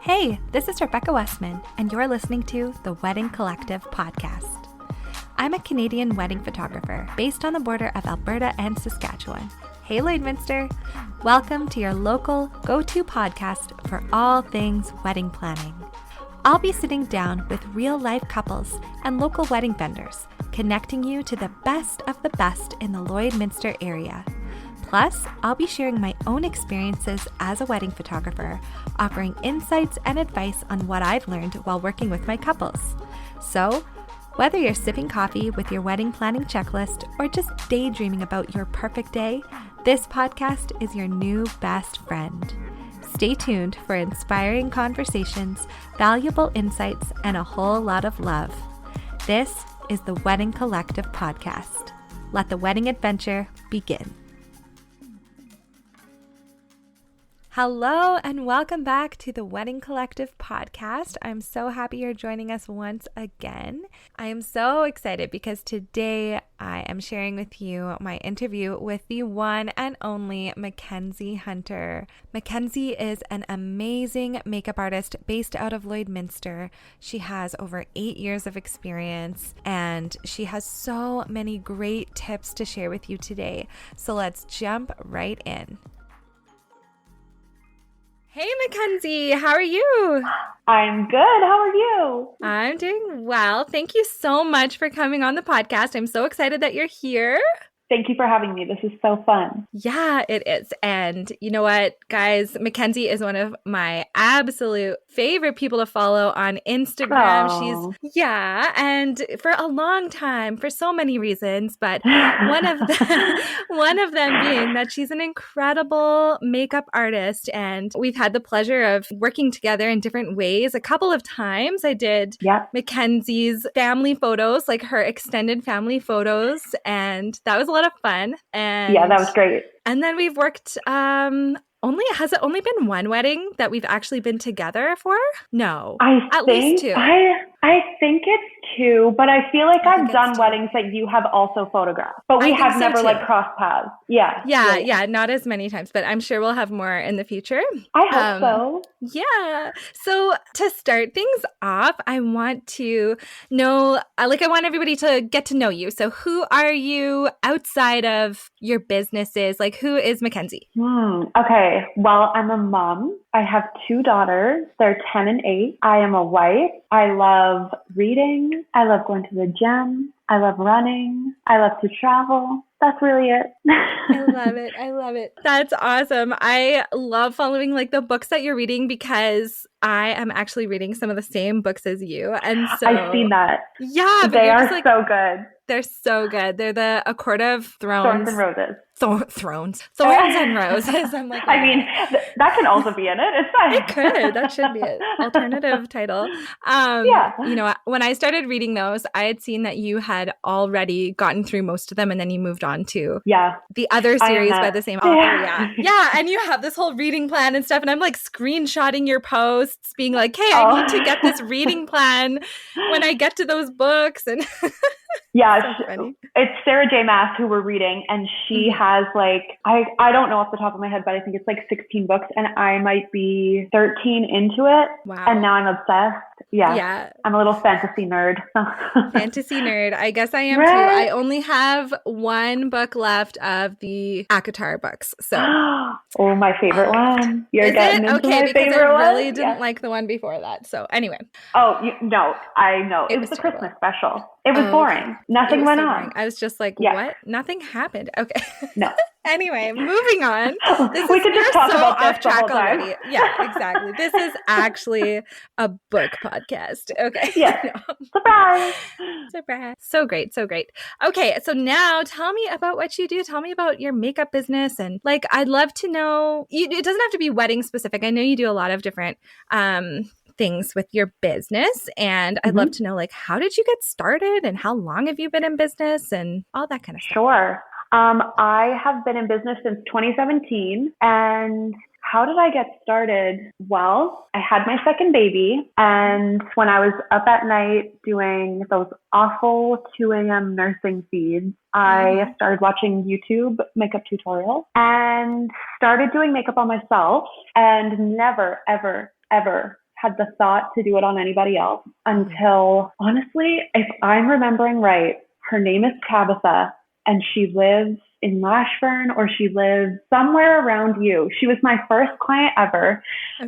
Hey, this is Rebecca Westman, and you're listening to the Wedding Collective podcast. I'm a Canadian wedding photographer based on the border of Alberta and Saskatchewan. Hey, Lloydminster! Welcome to your local go-to podcast for all things wedding planning. I'll be sitting down with real-life couples and local wedding vendors, connecting you to the best of the best in the Lloydminster area. Plus, I'll be sharing my own experiences as a wedding photographer, offering insights and advice on what I've learned while working with my couples. So, whether you're sipping coffee with your wedding planning checklist or just daydreaming about your perfect day, this podcast is your new best friend. Stay tuned for inspiring conversations, valuable insights, and a whole lot of love. This is the Wedding Collective podcast. Let the wedding adventure begin. Hello and welcome back to the Wedding Collective podcast. I'm so happy you're joining us once again. I am so excited because today I am sharing with you my interview with the one and only McKenzy Hunter. McKenzy is an amazing makeup artist based out of Lloydminster. She has over 8 years of experience and she has so many great tips to share with you today. So let's jump right in. Hey, McKenzy, how are you? I'm good. How are you? I'm doing well. Thank you so much for coming on the podcast. I'm so excited that you're here. Thank you for having me. This is so fun. Yeah, it is. And you know what, guys? McKenzy is one of my absolute favorite people to follow on Instagram. Oh. And for a long time, for so many reasons, but one of them being that she's an incredible makeup artist. And we've had the pleasure of working together in different ways. A couple of times I did McKenzy's family photos, like her extended family photos. And that was a lot of fun. And yeah, that was great. And then we've worked has it only been one wedding that we've actually been together for? No. At least two. I think it's two, but I feel like I've done weddings that you have also photographed. But we have never crossed paths. Yeah, not as many times, but I'm sure we'll have more in the future. I hope so. Yeah. So to start things off, I want to know, I want everybody to get to know you. So who are you outside of your businesses? Like, who is McKenzy? Okay. Well, I'm a mom. I have 2 daughters. They're 10 and 8. I am a wife. I love reading. I love going to the gym. I love running. I love to travel. That's really it. I love it. That's awesome. I love following the books that you're reading because I am actually reading some of the same books as you. And so I've seen that. Yeah. They are so good. They're so good. They're the A Court of Thrones. Thorns and Roses. Thorns and Roses. I'm like, I mean, that can also be in it. It's fine. It could. That should be an alternative title. You know, when I started reading those, I had seen that you had already gotten through most of them and then you moved on to the other series by the same author. Yeah. And you have this whole reading plan and stuff. And I'm screenshotting your posts being like, hey, I need to get this reading plan when I get to those books. And yeah, it's Sarah J. Maas who we're reading, and she has I don't know off the top of my head, but I think it's 16 books, and I might be 13 into it. Wow. And now I'm obsessed. Yeah. I'm a little fantasy nerd. Fantasy nerd. I guess I am too. I only have one book left of the ACOTAR books. So oh, my favorite one. You're getting into okay, my because favorite I really one? didn't like the one before that. So anyway. Oh, no, I know. It was the terrible. Christmas special. It was boring. Nothing went on. Boring. I was just what? Nothing happened. Okay. No. Anyway, moving on. We could just talk about this the whole time. Already. Yeah, exactly. This is actually a book podcast. Okay. Yeah. Surprise. So great. Okay, so now tell me about what you do. Tell me about your makeup business. And I'd love to know, it doesn't have to be wedding specific. I know you do a lot of different things with your business, and I'd love to know how did you get started and how long have you been in business and all that kind of stuff. Sure. I have been in business since 2017, and how did I get started? Well, I had my second baby, and when I was up at night doing those awful 2 a.m. nursing feeds, I started watching YouTube makeup tutorials and started doing makeup on myself, and never, ever, ever had the thought to do it on anybody else until, honestly, if I'm remembering right, her name is Tabitha, and she lives in Lashburn, or she lives somewhere around you. She was my first client ever,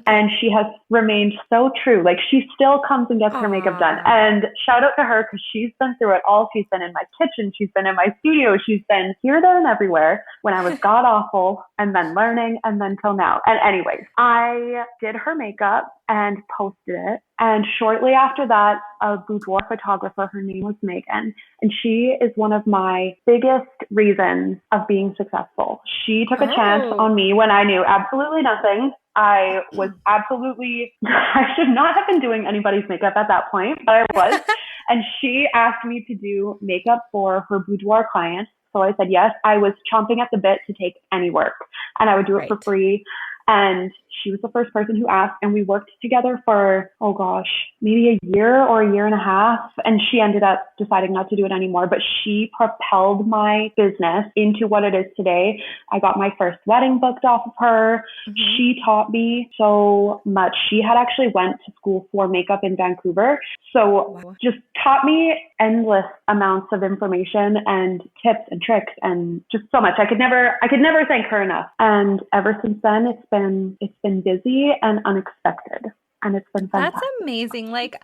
and she has remained so true. Like, she still comes and gets her makeup done. And shout out to her, because she's been through it all. She's been in my kitchen. She's been in my studio. She's been here, there, and everywhere when I was god awful, and then learning, and then till now. And anyways, I did her makeup and posted it. And shortly after that, a boudoir photographer, her name was Megan, and she is one of my biggest reasons of being successful. She took a chance on me when I knew absolutely nothing. I was absolutely, I should not have been doing anybody's makeup at that point, but I was. And she asked me to do makeup for her boudoir clients. So I said yes. I was chomping at the bit to take any work, and I would do it for free. And she was the first person who asked, and we worked together for, maybe a year or a year and a half. And she ended up deciding not to do it anymore, but she propelled my business into what it is today. I got my first wedding booked off of her. She taught me so much. She had actually went to school for makeup in Vancouver. So just taught me endless amounts of information and tips and tricks and just so much. I could never thank her enough. And ever since then, it's been busy and unexpected, and it's been fantastic. That's amazing. Like,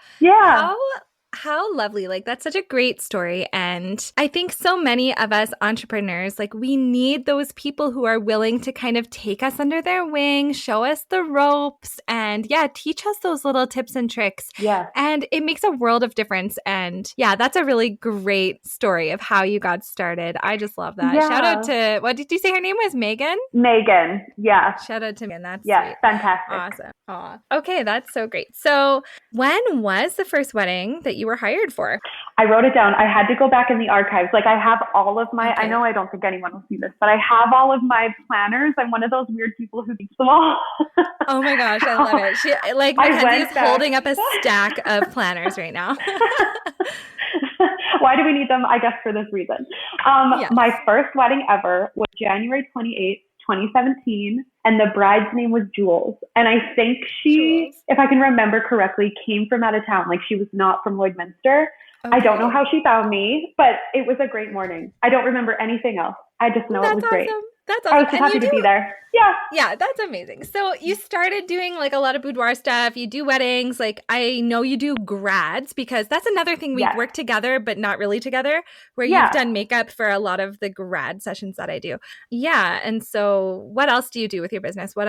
how lovely. Like, that's such a great story. And I think so many of us entrepreneurs, like, we need those people who are willing to kind of take us under their wing, show us the ropes, and teach us those little tips and tricks. Yeah. And it makes a world of difference. And that's a really great story of how you got started. I just love that. Yeah. Shout out to, what did you say her name was? Megan? Megan. Yeah. Shout out to Megan. That's sweet. Fantastic. Awesome. Aw. Okay, that's so great. So when was the first wedding that you were hired for? I wrote it down. I had to go back in the archives. Like, I have all of my, I know I don't think anyone will see this, but I have all of my planners. I'm one of those weird people who keeps them all. Oh my gosh, I love it. She, like, McKenzy is holding up a stack of planners right now. Why do we need them? I guess for this reason. My first wedding ever was January 28th, 2017, and the bride's name was Jules. And I think she, if I can remember correctly, came from out of town. Like, she was not from Lloydminster. I don't know how she found me, but it was a great morning. I don't remember anything else. I just know it was great. That's awesome. I was just happy to be there. Yeah. Yeah, that's amazing. So you started doing like a lot of boudoir stuff. You do weddings. Like, I know you do grads, because that's another thing we've worked together, but not really together, where you've done makeup for a lot of the grad sessions that I do. Yeah. And so what else do you do with your business? What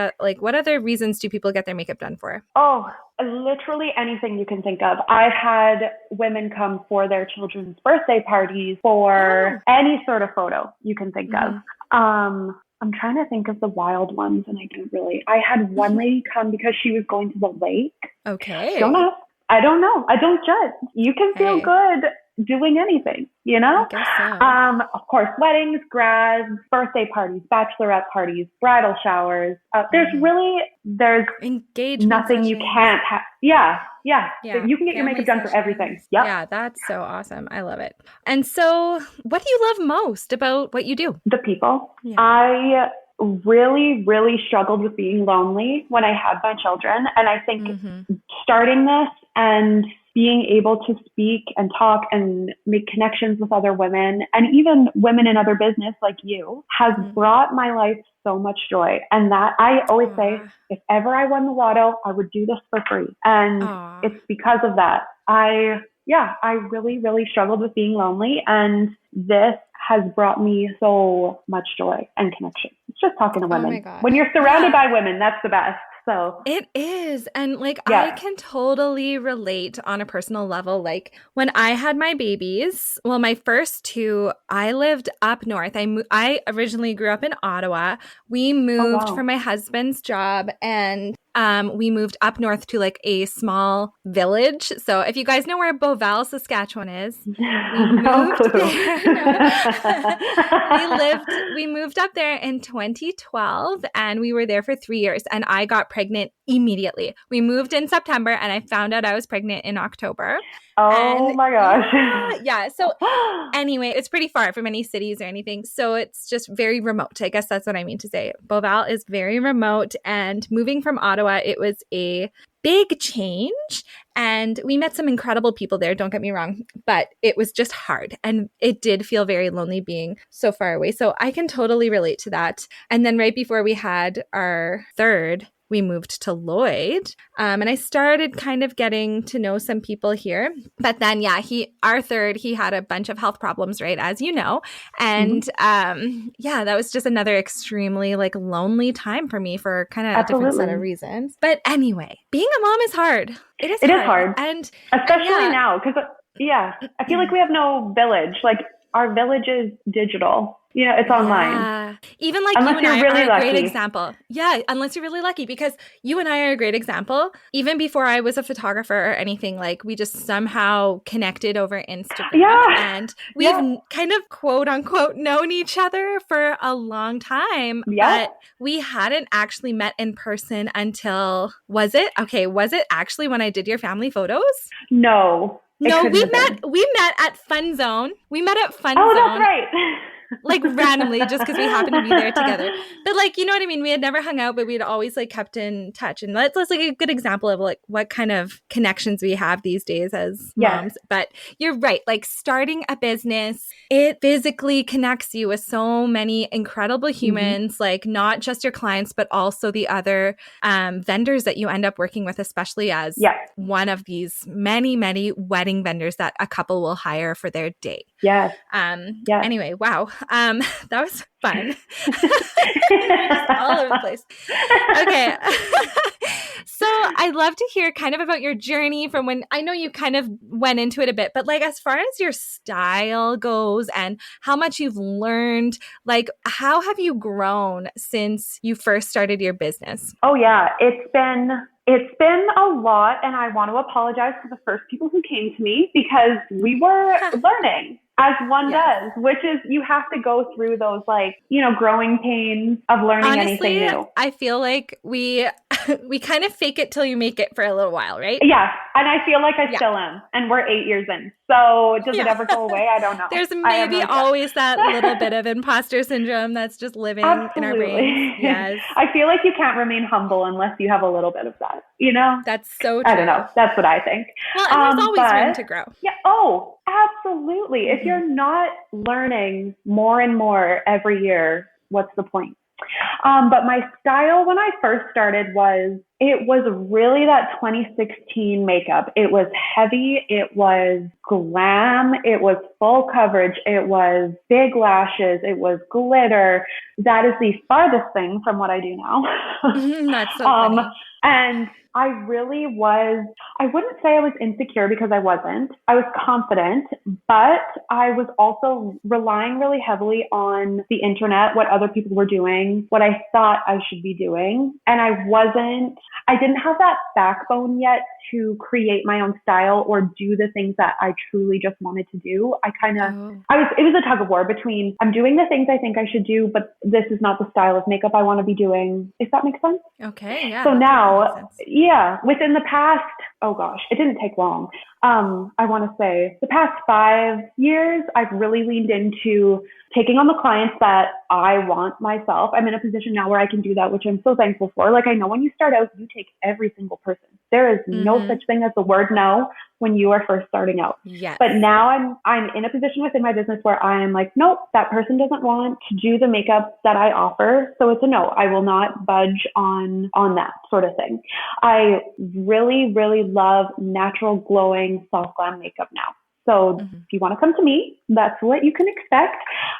other reasons do people get their makeup done for? Oh, literally anything you can think of. I've had women come for their children's birthday parties, for any sort of photo you can think of. I'm trying to think of the wild ones, and I don't really. I had one lady come because she was going to the lake. Okay. Don't ask. I don't know. I don't judge. You can feel good doing anything, you know? I guess so. Of course, weddings, grads, birthday parties, bachelorette parties, bridal showers. There's engagement nothing sessions. You can't have. Yeah. You can get your makeup done for everything. Yep. Yeah, that's so awesome. I love it. And so what do you love most about what you do? The people. Yeah. I really, really struggled with being lonely when I had my children. And I think starting this and being able to speak and talk and make connections with other women, and even women in other business like you, has brought my life so much joy. And that, I always say, if ever I won the lotto, I would do this for free. And it's because of that. I really, really struggled with being lonely, and this has brought me so much joy and connection. It's just talking to women. When you're surrounded by women, that's the best. So it is. And I can totally relate on a personal level. Like, when I had my babies, well, my first two, I lived up north. I originally grew up in Ottawa. We moved for my husband's job, and we moved up north to like a small village. So if you guys know where Beauval, Saskatchewan is, we moved up there in 2012, and we were there for 3 years, and I got pregnant immediately. We moved in September, and I found out I was pregnant in October. Oh my gosh. Yeah. So anyway, it's pretty far from any cities or anything. So it's just very remote. I guess that's what I mean to say. Beauval is very remote. And moving from Ottawa, it was a big change. And we met some incredible people there, don't get me wrong, but it was just hard. And it did feel very lonely being so far away. So I can totally relate to that. And then right before we had our third, we moved to Lloyd. And I started kind of getting to know some people here. But then, yeah, our third, he had a bunch of health problems, right? As you know. And yeah, that was just another extremely like lonely time for me for kind of a different set of reasons. But anyway, being a mom is hard. It is hard. And especially now, because I feel like we have no village. Like our village is digital. You know, it's online. Even like unless you and I really are a great example. Yeah, unless you're really lucky, because you and I are a great example. Even before I was a photographer or anything, like we just somehow connected over Instagram. Yeah. And we've kind of quote unquote known each other for a long time. Yeah. But we hadn't actually met in person until, was it actually when I did your family photos? No, we met at Fun Zone. We met at Fun Zone. Oh, that's right. Like randomly, just because we happened to be there together. But like, you know what I mean? We had never hung out, but we'd always like kept in touch. And that's like a good example of like what kind of connections we have these days as moms. But you're right. Like starting a business, it physically connects you with so many incredible humans, like not just your clients, but also the other vendors that you end up working with, especially as one of these many, many wedding vendors that a couple will hire for their day. Yes. Anyway, wow. That was fun. Just all over the place. Okay. So I'd love to hear kind of about your journey from when, I know you kind of went into it a bit, but like as far as your style goes and how much you've learned, like how have you grown since you first started your business? Oh yeah, it's been a lot, and I want to apologize to the first people who came to me because we were learning. As one does, which is you have to go through those like, you know, growing pains of learning anything new. I feel like we kind of fake it till you make it for a little while, right? Yeah. And I feel like I still am. And we're 8 years in. So does it ever go away? I don't know. There's maybe always that little bit of imposter syndrome that's just living in our brains. Yes. I feel like you can't remain humble unless you have a little bit of that, you know? That's so true. I don't know. That's what I think. Well, and there's always room to grow. Yeah. Oh, absolutely. If you're not learning more and more every year, what's the point? But my style when I first started was really that 2016 makeup. It was heavy. It was glam. It was full coverage. It was big lashes. It was glitter. That is the farthest thing from what I do now. That's so funny. And I wouldn't say I was insecure because I wasn't. I was confident, but I was also relying really heavily on the internet, what other people were doing, what I thought I should be doing. And I didn't have that backbone yet to create my own style or do the things that I truly just wanted to do. It was a tug of war between I'm doing the things I think I should do, but this is not the style of makeup I want to be doing. If that makes sense? Okay. Yeah. So now, within the past, oh gosh, it didn't take long. I want to say the past 5 years, I've really leaned into taking on the clients that I want myself. I'm in a position now where I can do that, which I'm so thankful for. Like I know when you start out, you take every single person. There is no such thing as the word no when you are first starting out. Yes. But now I'm in a position within my business where I am like, nope, that person doesn't want to do the makeup that I offer. So it's a no. I will not budge on that sort of thing. I really, really love natural glowing soft glam makeup now. So if you want to come to me, that's what you can expect.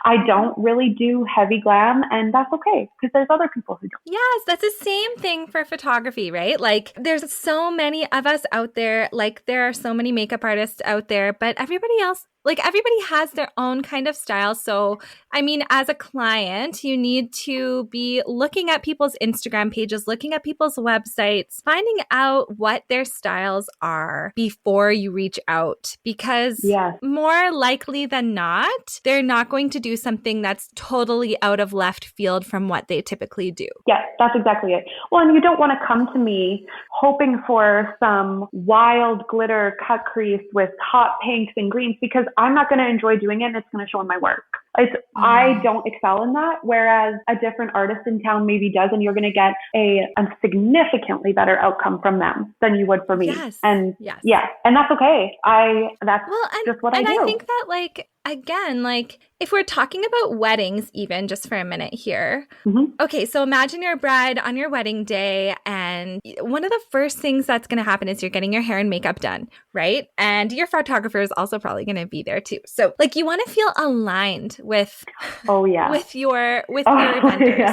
I don't really do heavy glam, and that's okay because there's other people who don't. Yes, that's the same thing for photography, right? Like there's so many of us out there, like there are so many makeup artists out there, but everybody else like everybody has their own kind of style. So, I mean, as a client, you need to be looking at people's Instagram pages, looking at people's websites, finding out what their styles are before you reach out, because Yes. more likely than not, they're not going to do something that's totally out of left field from what they typically do. Yes, that's exactly it. Well, and you don't want to come to me hoping for some wild glitter cut crease with hot pinks and greens, because I'm not going to enjoy doing it and it's going to show in my work. I don't excel in that, whereas a different artist in town maybe does, and you're going to get a significantly better outcome from them than you would for me. Yes. And yes. yeah, and that's okay. That's just what I do. And I think that, like, again, like if we're talking about weddings, even just for a minute here. Okay, so imagine you're a bride on your wedding day, and one of the first things that's going to happen is you're getting your hair and makeup done, right? And your photographer is also probably going to be there too. So, like, you want to feel aligned with with your vendors,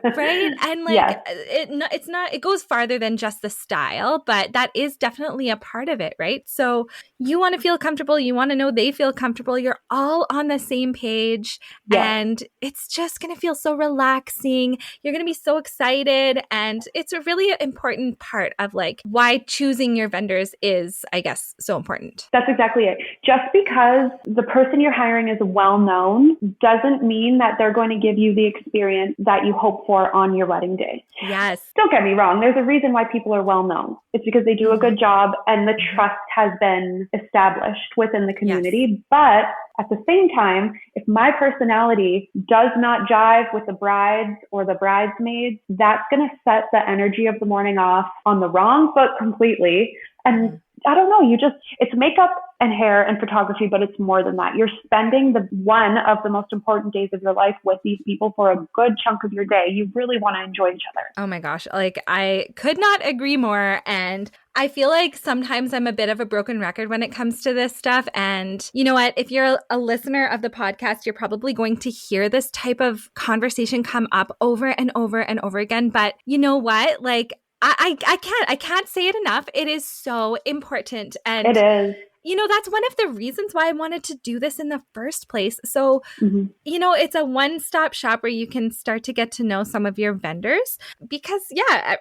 right? And like it goes farther than just the style, but that is definitely a part of it, right? So you want to feel comfortable, you want to know they feel comfortable, you're all on the same page, and it's just going to feel so relaxing. You're going to be so excited, and it's a really important part of like why choosing your vendors is, I guess, so important. That's exactly it. Just because the person you're hiring is well known doesn't mean that they're going to give you the experience that you hope for on your wedding day. Yes. Don't get me wrong. There's a reason why people are well known. It's because they do a good job and the trust has been established within the community. Yes. But at the same time, if my personality does not jive with the brides or the bridesmaids, that's going to set the energy of the morning off on the wrong foot completely. And I don't know, it's makeup and hair and photography, but it's more than that. You're spending one of the most important days of your life with these people for a good chunk of your day. You really want to enjoy each other. Oh my gosh. Like, I could not agree more. And I feel like sometimes I'm a bit of a broken record when it comes to this stuff. And you know what? If you're a listener of the podcast, you're probably going to hear this type of conversation come up over and over and over again. But you know what? Like, I can't say it enough. It is so important. And it is. You know, that's one of the reasons why I wanted to do this in the first place. So, you know, it's a one-stop shop where you can start to get to know some of your vendors because,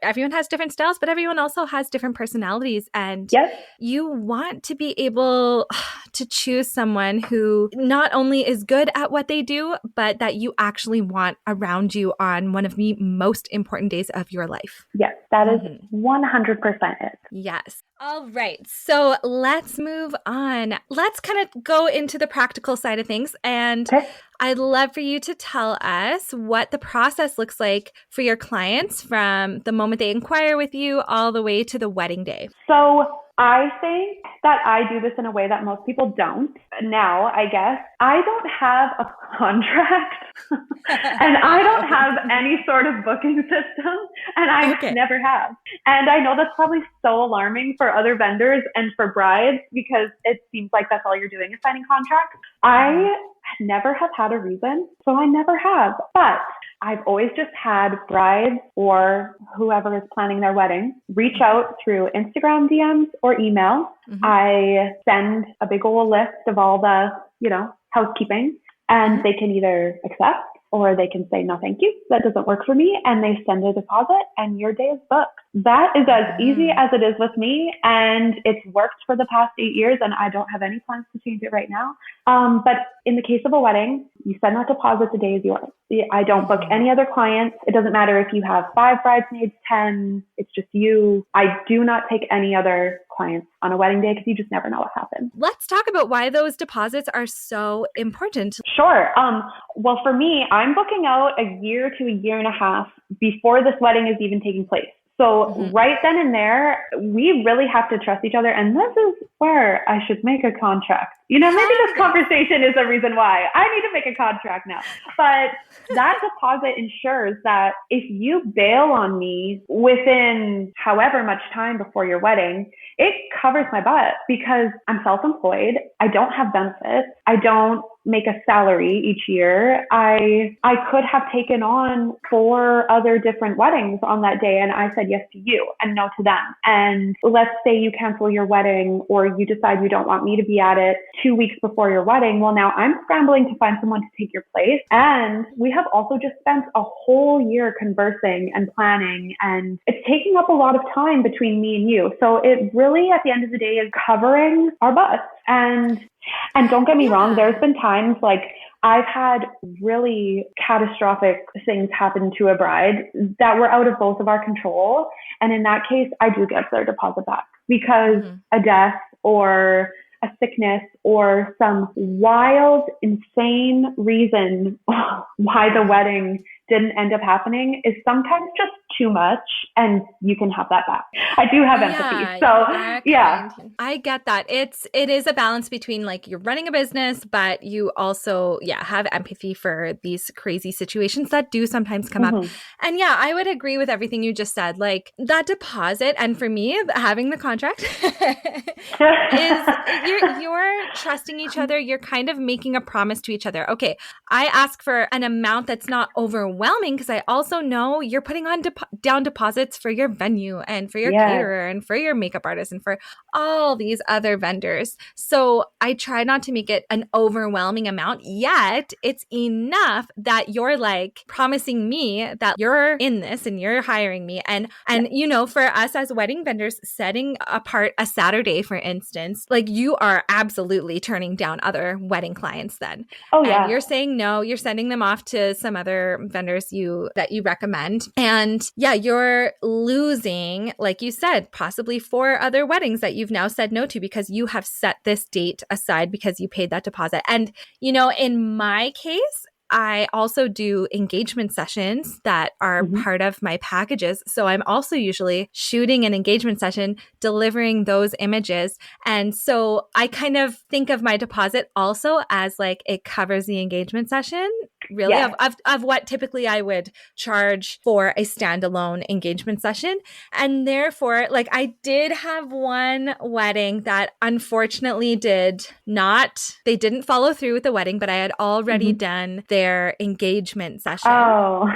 everyone has different styles, but everyone also has different personalities. And you want to be able to choose someone who not only is good at what they do, but that you actually want around you on one of the most important days of your life. Yes, that is 100% it. Yes. All right. So let's move on. Let's kind of go into the practical side of things. And I'd love for you to tell us what the process looks like for your clients from the moment they inquire with you all the way to the wedding day. So I think that I do this in a way that most people don't. Now, I guess, I don't have a contract and I don't have any sort of booking system, and I never have. And I know that's probably so alarming for other vendors and for brides because it seems like that's all you're doing is signing contracts. I never have had a reason, so I never have. But I've always just had brides or whoever is planning their wedding reach out through Instagram DMs or email. I send a big old list of all the, housekeeping, and they can either accept or they can say, no, thank you, that doesn't work for me. And they send a deposit and your day is booked. That is as easy as it is with me. And it's worked for the past 8 years and I don't have any plans to change it right now. But in the case of a wedding, you send that deposit, the day is yours. I don't book any other clients. It doesn't matter if you have 5 bridesmaids, 10, it's just you. I do not take any other clients on a wedding day because you just never know what happens. Let's talk about why those deposits are so important. Sure. Well, for me, I'm booking out a year to a year and a half before this wedding is even taking place. So right then and there, we really have to trust each other. And this is where I should make a contract. Maybe this conversation is the reason why I need to make a contract now. But that deposit ensures that if you bail on me within however much time before your wedding, it covers my butt because I'm self-employed. I don't have benefits. I don't make a salary each year, I could have taken on 4 other different weddings on that day. And I said yes to you and no to them. And let's say you cancel your wedding or you decide you don't want me to be at it 2 weeks before your wedding. Well, now I'm scrambling to find someone to take your place. And we have also just spent a whole year conversing and planning, and it's taking up a lot of time between me and you. So it really, at the end of the day, is covering our butts. And don't get me wrong, there's been times like I've had really catastrophic things happen to a bride that were out of both of our control. And in that case, I do get their deposit back because a death or a sickness or some wild, insane reason why the wedding didn't end up happening is sometimes just too much, and you can have that back. I do have empathy. So yeah. I get that. It is a balance between like you're running a business, but you also, have empathy for these crazy situations that do sometimes come up. And I would agree with everything you just said. Like that deposit, and for me, having the contract is you're trusting each other. You're kind of making a promise to each other. Okay, I ask for an amount that's not overwhelming because I also know you're putting on down deposits for your venue and for your caterer and for your makeup artist and for all these other vendors. So I try not to make it an overwhelming amount, yet it's enough that you're like promising me that you're in this and you're hiring me. And for us as wedding vendors, setting apart a Saturday, for instance, like you are absolutely turning down other wedding clients then. Oh, yeah. And you're saying no, you're sending them off to some other vendors that you recommend. And you're losing, like you said, possibly 4 other weddings that you've now said no to because you have set this date aside because you paid that deposit. And, in my case, I also do engagement sessions that are part of my packages. So I'm also usually shooting an engagement session, delivering those images. And so I kind of think of my deposit also as like it covers the engagement session, really, of what typically I would charge for a standalone engagement session. And therefore, like I did have one wedding that unfortunately they didn't follow through with the wedding, but I had already done their engagement session. Oh,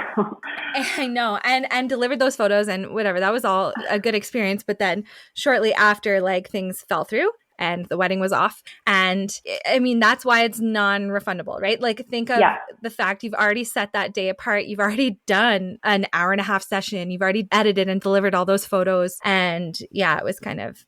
I know. And delivered those photos and whatever. That was all a good experience. But then shortly after, like things fell through and the wedding was off. And I mean, that's why it's non-refundable, right? Like think of the fact you've already set that day apart. You've already done an hour-and-a-half session. You've already edited and delivered all those photos. And it was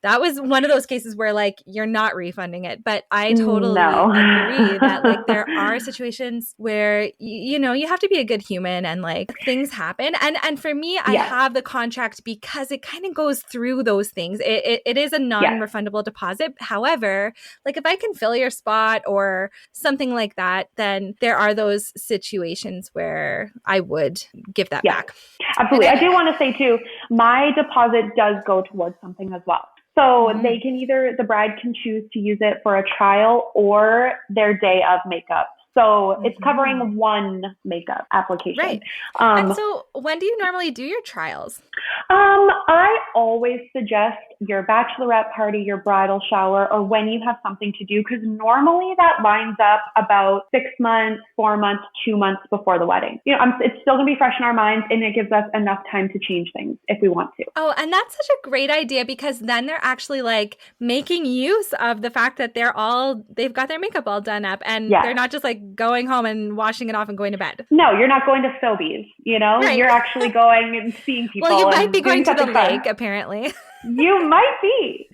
that was one of those cases where like, you're not refunding it. But I totally agree that like there are situations where, you have to be a good human and like things happen. And for me, I have the contract because it kind of goes through those things. It is a non-refundable deposit. However, like if I can fill your spot or something like that, then there are those situations where I would give that back. Absolutely. I do want to say too, my deposit does go towards something as well. So they can the bride can choose to use it for a trial or their day of makeup. So it's covering one makeup application. Right. And so when do you normally do your trials? I always suggest your bachelorette party, your bridal shower, or when you have something to do, because normally that lines up about 6 months, 4 months, 2 months before the wedding. It's still going to be fresh in our minds, and it gives us enough time to change things if we want to. Oh, and that's such a great idea, because then they're actually like making use of the fact that they've got their makeup all done up, and they're not just like going home and washing it off and going to bed. No, you're not going to Sobeys, Right. You're actually going and seeing people. Well, you might be going to the lake, apparently. You might be.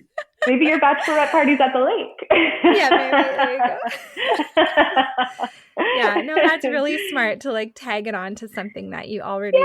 Maybe your bachelorette party's at the lake. Yeah, maybe. There you go. Yeah, no, that's really smart to like tag it on to something that you already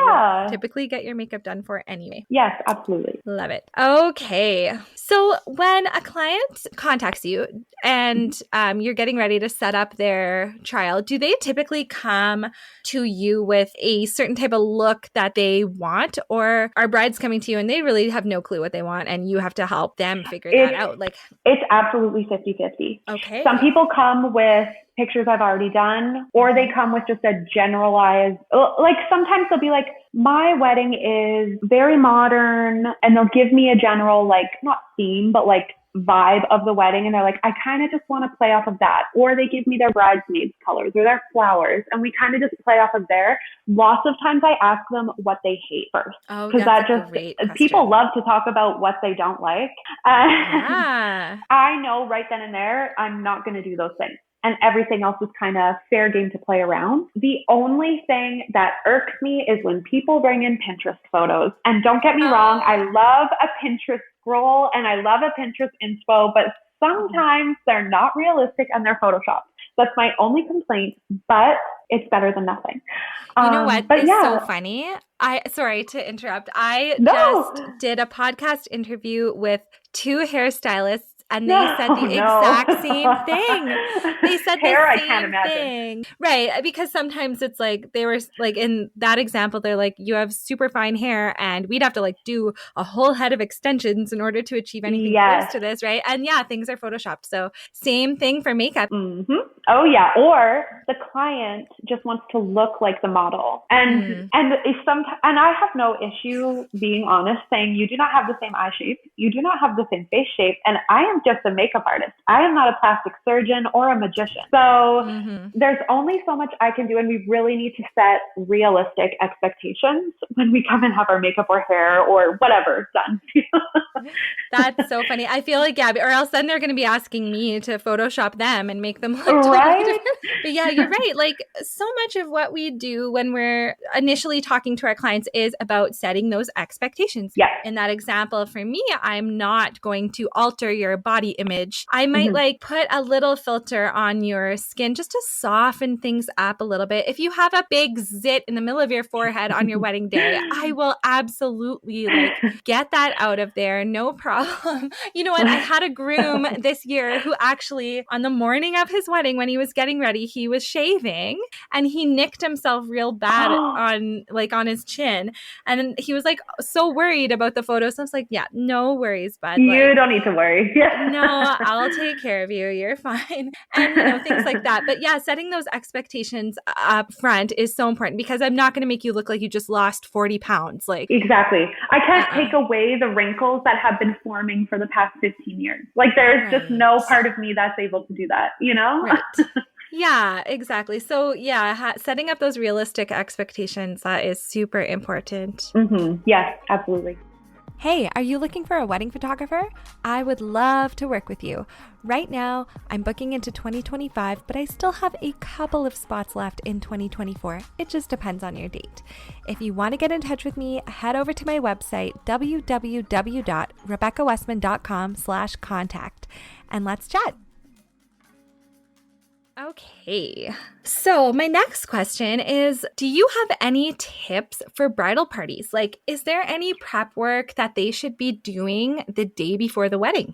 typically get your makeup done for anyway. Yes, absolutely. Love it. Okay. So when a client contacts you and you're getting ready to set up their trial, do they typically come to you with a certain type of look that they want, or are brides coming to you and they really have no clue what they want and you have to help them figure that out? Like, it's absolutely 50-50. Okay. Some people come with pictures I've already done, or they come with just a generalized, like sometimes they'll be like, my wedding is very modern, and they'll give me a general, like not theme, but like vibe of the wedding and they're like, I kind of just want to play off of that. Or they give me their bridesmaids colors or their flowers and we kind of just play off of there. Lots of times I ask them what they hate first. Oh, because that's a great question. People love to talk about what they don't like. Yeah. I know right then and there, I'm not going to do those things. And everything else is kind of fair game to play around. The only thing that irks me is when people bring in Pinterest photos. And don't get me wrong, I love a Pinterest scroll and I love a Pinterest inspo, but sometimes they're not realistic and they're photoshopped. That's my only complaint, but it's better than nothing. You know what is so funny? Sorry to interrupt. I just did a podcast interview with 2 hairstylists. And they said the exact same thing. They said the same thing. Right. Because sometimes it's like they were like in that example, they're like, you have super fine hair and we'd have to like do a whole head of extensions in order to achieve anything close to this. Right. And yeah, things are photoshopped. So same thing for makeup. Mm-hmm. Oh, yeah. Or the client just wants to look like the model. And and I have no issue being honest, saying you do not have the same eye shape. You do not have the same face shape. And I am just a makeup artist. I am not a plastic surgeon or a magician. So there's only so much I can do. And we really need to set realistic expectations when we come and have our makeup or hair or whatever done. That's so funny. I feel like, yeah, or else then they're going to be asking me to Photoshop them and make them look totally different. But yeah, you're right. Like so much of what we do when we're initially talking to our clients is about setting those expectations. Yeah. In that example, for me, I'm not going to alter your body image. I might like put a little filter on your skin just to soften things up a little bit. If you have a big zit in the middle of your forehead on your wedding day, I will absolutely like get that out of there. No problem. You know what? I had a groom this year who actually on the morning of his wedding, when he was getting ready, he was shaving and he nicked himself real bad on his chin. And he was like so worried about the photos. So I was like, yeah, no worries, bud. You don't need to worry. No, I'll take care of you. You're fine. And things like that. But yeah, setting those expectations up front is so important because I'm not going to make you look like you just lost 40 pounds. Like exactly. I can't take away the wrinkles that have been forming for the past 15 years. Like there's just no part of me that's able to do that, you know? Right. Yeah, exactly. So yeah, setting up those realistic expectations, that is super important. Yes, absolutely. Hey, are you looking for a wedding photographer? I would love to work with you. Right now, I'm booking into 2025, but I still have a couple of spots left in 2024. It just depends on your date. If you want to get in touch with me, head over to my website, www.rebeccawestman.com/contact, and let's chat. Okay, so my next question is, do you have any tips for bridal parties? Like, is there any prep work that they should be doing the day before the wedding?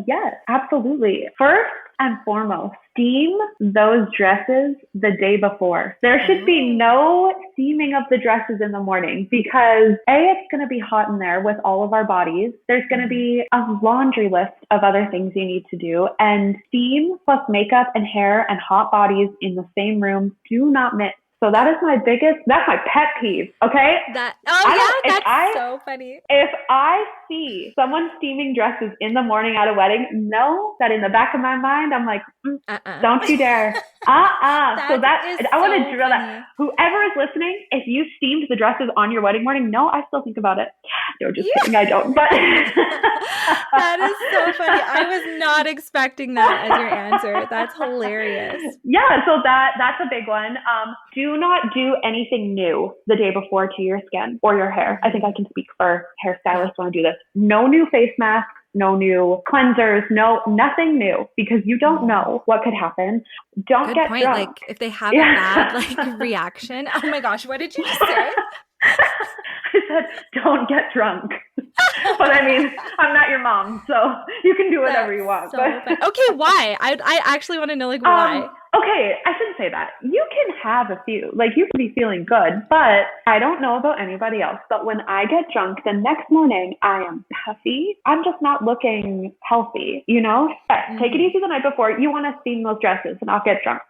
Yes, absolutely. First and foremost, steam those dresses the day before. There should be no steaming of the dresses in the morning because it's going to be hot in there with all of our bodies. There's going to be a laundry list of other things you need to do, and steam plus makeup and hair and hot bodies in the same room do not mix. So that's my pet peeve, okay? That's so funny. If I see someone steaming dresses in the morning at a wedding, know that in the back of my mind, I'm like, don't you dare. So I want to drill that. Whoever is listening, if you steamed the dresses on your wedding morning, no, I still think about it. No, just kidding, I don't. But that is so funny. I was not expecting that as your answer. That's hilarious. Yeah, so that's a big one. Do not do anything new the day before to your skin or your hair. I think I can speak for hairstylists when I do this. No new face masks, no new cleansers, nothing new, because you don't know what could happen. Don't get drunk. Like if they have a bad reaction. Oh my gosh, what did you just say? I said, don't get drunk. But I mean, I'm not your mom, so you can do whatever you want. So okay, why? I actually want to know why. Okay, I shouldn't say that. You can have a few. You can be feeling good, but I don't know about anybody else. But when I get drunk the next morning, I am puffy. I'm just not looking healthy, you know? Take it easy the night before. You want to steam those dresses and not get drunk.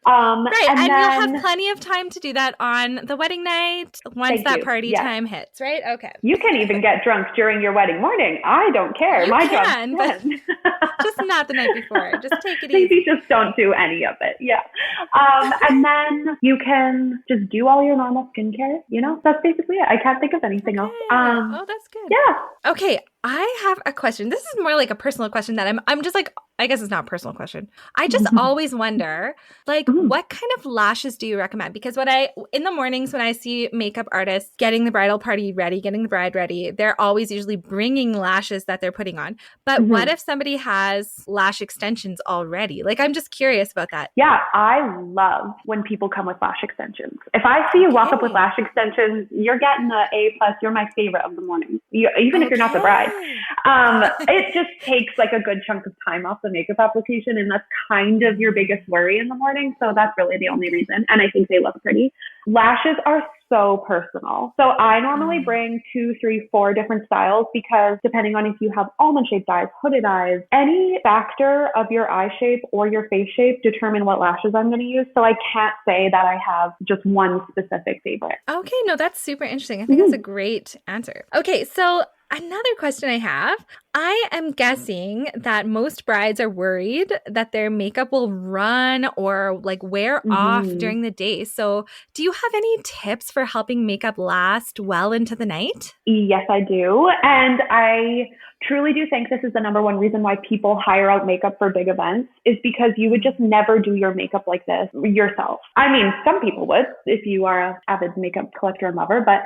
Right. And then, you'll have plenty of time to do that on the wedding night once that party time hits, right? Okay. You can even get drunk during your wedding morning. I don't care. You can, but just not the night before. Just take it easy. Maybe just don't do any of it. Yeah. And then you can just do all your normal skincare. That's basically it. I can't think of anything else. Oh, that's good. Yeah. Okay. I have a question. This is more like a personal question that I'm just like, I guess it's not a personal question. I just always wonder, like, what kind of lashes do you recommend? Because in the mornings when I see makeup artists getting the bridal party ready, getting the bride ready, they're always usually bringing lashes that they're putting on. But what if somebody has lash extensions already? Like, I'm just curious about that. Yeah, I love when people come with lash extensions. If I see you walk up with lash extensions, you're getting an A+. You're my favorite of the morning, even if you're not the bride. It just takes like a good chunk of time off the makeup application, and that's kind of your biggest worry in the morning. So that's really the only reason. And I think they look pretty. Lashes are so personal. So I normally bring 2, 3, 4 different styles because depending on if you have almond-shaped eyes, hooded eyes, any factor of your eye shape or your face shape determine what lashes I'm going to use. So I can't say that I have just one specific favorite. Okay, no, that's super interesting. I think that's a great answer. Okay, so another question I have, I am guessing that most brides are worried that their makeup will run or like wear off during the day. So do you have any tips for helping makeup last well into the night? Yes, I do. And I truly do think this is the number one reason why people hire out makeup for big events is because you would just never do your makeup like this yourself. I mean, some people would if you are an avid makeup collector and lover. But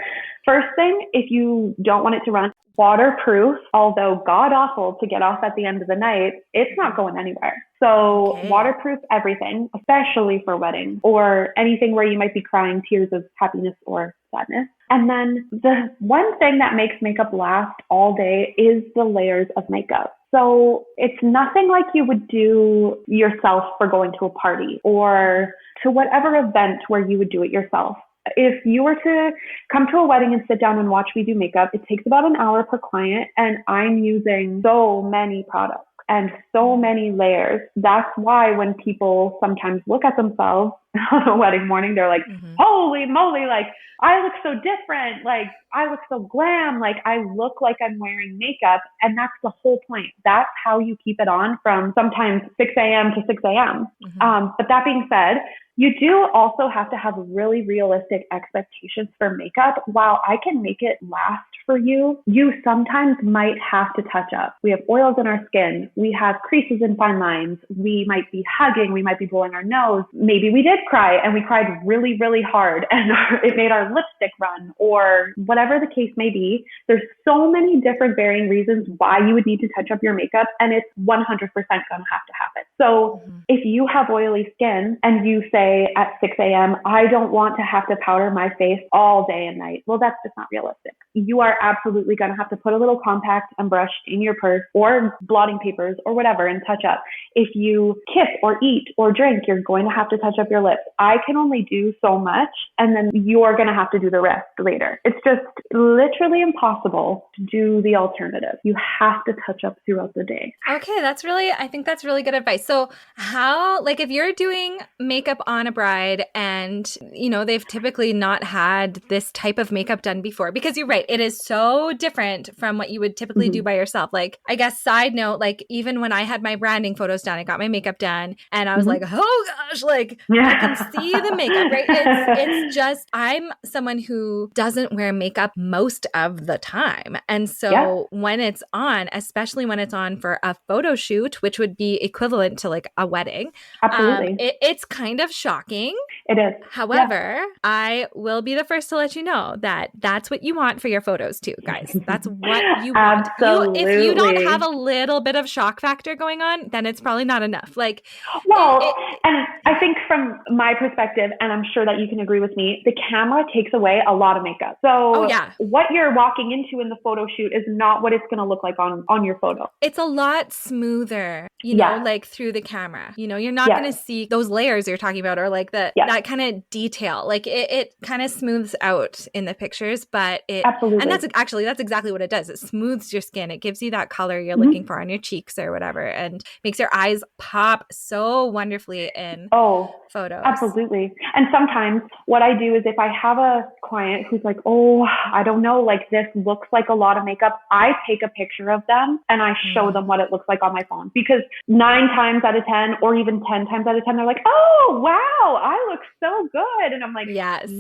first thing, if you don't want it to run, waterproof, although god awful to get off at the end of the night, it's not going anywhere. So waterproof everything, especially for weddings or anything where you might be crying tears of happiness or sadness. And then the one thing that makes makeup last all day is the layers of makeup. So it's nothing like you would do yourself for going to a party or to whatever event where you would do it yourself. If you were to come to a wedding and sit down and watch me do makeup, it takes about an hour per client, and I'm using so many products and so many layers. That's why when people sometimes look at themselves on a wedding morning, they're like, holy moly, like I look so different. Like I look so glam. Like I look like I'm wearing makeup. And that's the whole point. That's how you keep it on from sometimes 6 a.m. to 6 a.m. But that being said, you do also have to have really realistic expectations for makeup. While I can make it last for you, you sometimes might have to touch up. We have oils in our skin. We have creases and fine lines. We might be hugging. We might be blowing our nose. Maybe we did cry and we cried really, really hard and it made our lipstick run or whatever the case may be. There's so many different varying reasons why you would need to touch up your makeup, and it's 100% going to have to happen. So if you have oily skin and you say at 6 a.m., I don't want to have to powder my face all day and night. Well, that's just not realistic. You are absolutely going to have to put a little compact and brush in your purse or blotting papers or whatever and touch up. If you kiss or eat or drink, you're going to have to touch up your lips. I can only do so much, and then you're going to have to do the rest later. It's just literally impossible to do the alternative. You have to touch up throughout the day. Okay, I think that's really good advice. So how, like if you're doing makeup on a bride and, you know, they've typically not had this type of makeup done before, because you're right, it is so different from what you would typically do by yourself. Like, I guess side note, like even when I had my branding photos done, I got my makeup done and I was like, oh gosh, like I can see the makeup, right? It's just, I'm someone who doesn't wear makeup most of the time. And so when it's on, especially when it's on for a photo shoot, which would be equivalent to like a wedding, absolutely, it's kind of shocking. It is. However, I will be the first to let you know that that's what you want for your photos too, guys. That's what you want. Absolutely. If you don't have a little bit of shock factor going on, then it's probably not enough. Like, and I think from my perspective, and I'm sure that you can agree with me, the camera takes away a lot of makeup. So what you're walking into in the photo shoot is not what it's going to look like on your photo. It's a lot smoother, you know, like through the camera. You know, you're not going to see those layers you're talking about or like that kind of detail. Like it kind of smooths out in the pictures, but and that's exactly what it does. It smooths your skin. It gives you that color you're looking for on your cheeks or whatever, and makes your eyes pop so wonderfully in Oh, photos. absolutely. And sometimes what I do is if I have a client who's like, oh, I don't know, like this looks like a lot of makeup, I take a picture of them and I show them what it looks like on my phone. Because 9 times out of 10 or even 10 times out of 10, they're like, oh, wow, I look so good. And I'm like, yes.